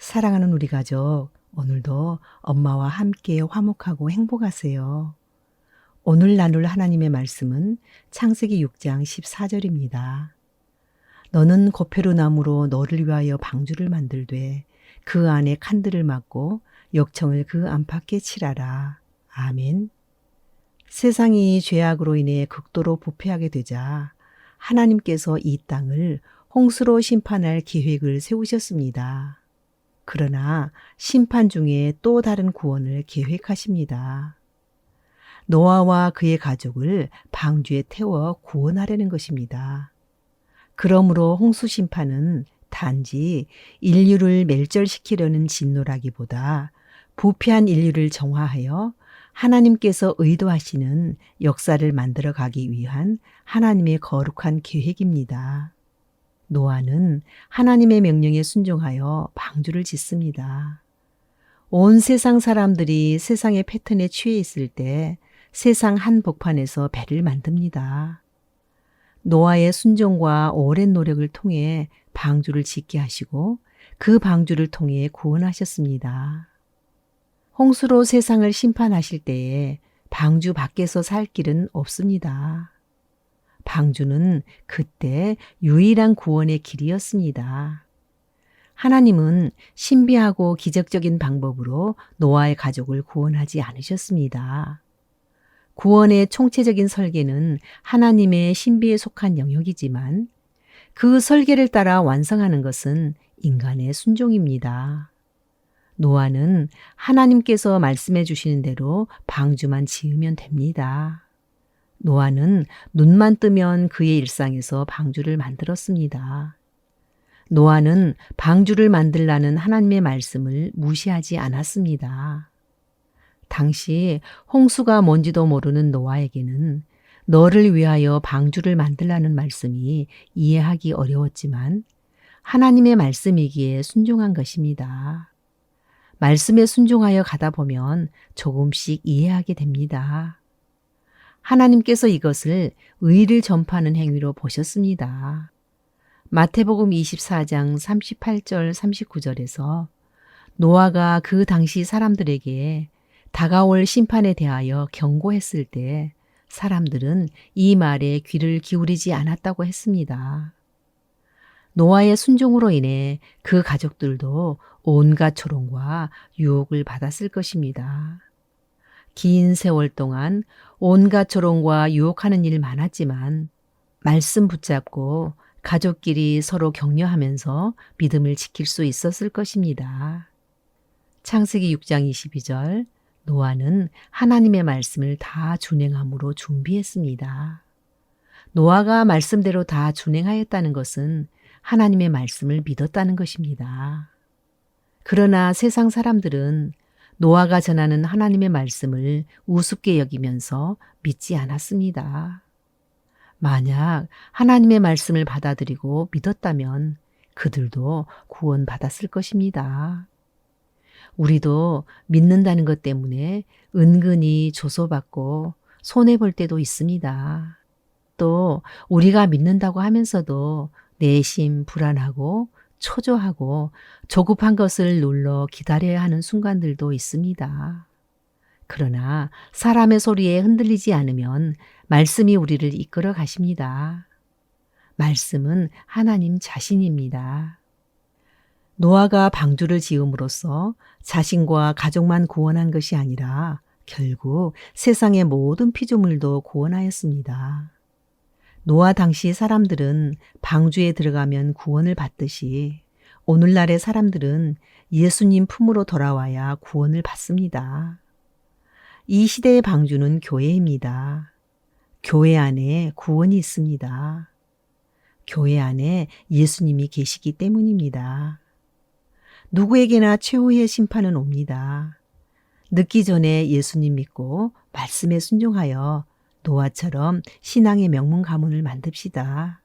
사랑하는 우리 가족, 오늘도 엄마와 함께 화목하고 행복하세요. 오늘 나눌 하나님의 말씀은 창세기 6장 14절입니다. 너는 고페르나무로 너를 위하여 방주를 만들되 그 안에 칸들을 막고 역청을 그 안팎에 칠하라. 아멘. 세상이 죄악으로 인해 극도로 부패하게 되자 하나님께서 이 땅을 홍수로 심판할 계획을 세우셨습니다. 그러나 심판 중에 또 다른 구원을 계획하십니다. 노아와 그의 가족을 방주에 태워 구원하려는 것입니다. 그러므로 홍수 심판은 단지 인류를 멸절시키려는 진노라기보다 부패한 인류를 정화하여 하나님께서 의도하시는 역사를 만들어 가기 위한 하나님의 거룩한 계획입니다. 노아는 하나님의 명령에 순종하여 방주를 짓습니다. 온 세상 사람들이 세상의 패턴에 취해 있을 때 세상 한복판에서 배를 만듭니다. 노아의 순종과 오랜 노력을 통해 방주를 짓게 하시고 그 방주를 통해 구원하셨습니다. 홍수로 세상을 심판하실 때에 방주 밖에서 살 길은 없습니다. 방주는 그때 유일한 구원의 길이었습니다. 하나님은 신비하고 기적적인 방법으로 노아의 가족을 구원하지 않으셨습니다. 구원의 총체적인 설계는 하나님의 신비에 속한 영역이지만 그 설계를 따라 완성하는 것은 인간의 순종입니다. 노아는 하나님께서 말씀해 주시는 대로 방주만 지으면 됩니다. 노아는 눈만 뜨면 그의 일상에서 방주를 만들었습니다. 노아는 방주를 만들라는 하나님의 말씀을 무시하지 않았습니다. 당시 홍수가 뭔지도 모르는 노아에게는 너를 위하여 방주를 만들라는 말씀이 이해하기 어려웠지만 하나님의 말씀이기에 순종한 것입니다. 말씀에 순종하여 가다 보면 조금씩 이해하게 됩니다. 하나님께서 이것을 의를 전파하는 행위로 보셨습니다. 마태복음 24장 38절 39절에서 노아가 그 당시 사람들에게 다가올 심판에 대하여 경고했을 때 사람들은 이 말에 귀를 기울이지 않았다고 했습니다. 노아의 순종으로 인해 그 가족들도 온갖 조롱과 유혹을 받았을 것입니다. 긴 세월 동안 온갖 조롱과 유혹하는 일 많았지만 말씀 붙잡고 가족끼리 서로 격려하면서 믿음을 지킬 수 있었을 것입니다. 창세기 6장 22절 노아는 하나님의 말씀을 다 준행함으로 준비했습니다. 노아가 말씀대로 다 준행하였다는 것은 하나님의 말씀을 믿었다는 것입니다. 그러나 세상 사람들은 노아가 전하는 하나님의 말씀을 우습게 여기면서 믿지 않았습니다. 만약 하나님의 말씀을 받아들이고 믿었다면 그들도 구원받았을 것입니다. 우리도 믿는다는 것 때문에 은근히 조소받고 손해볼 때도 있습니다. 또 우리가 믿는다고 하면서도 내심 불안하고 초조하고 조급한 것을 눌러 기다려야 하는 순간들도 있습니다. 그러나 사람의 소리에 흔들리지 않으면 말씀이 우리를 이끌어 가십니다. 말씀은 하나님 자신입니다. 노아가 방주를 지음으로써 자신과 가족만 구원한 것이 아니라 결국 세상의 모든 피조물도 구원하였습니다. 노아 당시 사람들은 방주에 들어가면 구원을 받듯이 오늘날의 사람들은 예수님 품으로 돌아와야 구원을 받습니다. 이 시대의 방주는 교회입니다. 교회 안에 구원이 있습니다. 교회 안에 예수님이 계시기 때문입니다. 누구에게나 최후의 심판은 옵니다. 늦기 전에 예수님 믿고 말씀에 순종하여 노아처럼 신앙의 명문 가문을 만듭시다.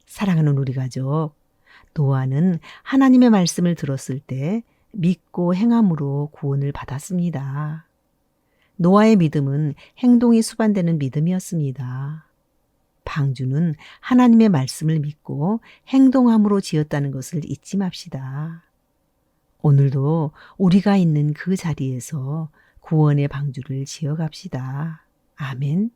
사랑하는 우리 가족, 노아는 하나님의 말씀을 들었을 때 믿고 행함으로 구원을 받았습니다. 노아의 믿음은 행동이 수반되는 믿음이었습니다. 방주는 하나님의 말씀을 믿고 행동함으로 지었다는 것을 잊지 맙시다. 오늘도 우리가 있는 그 자리에서 구원의 방주를 지어갑시다. 아멘.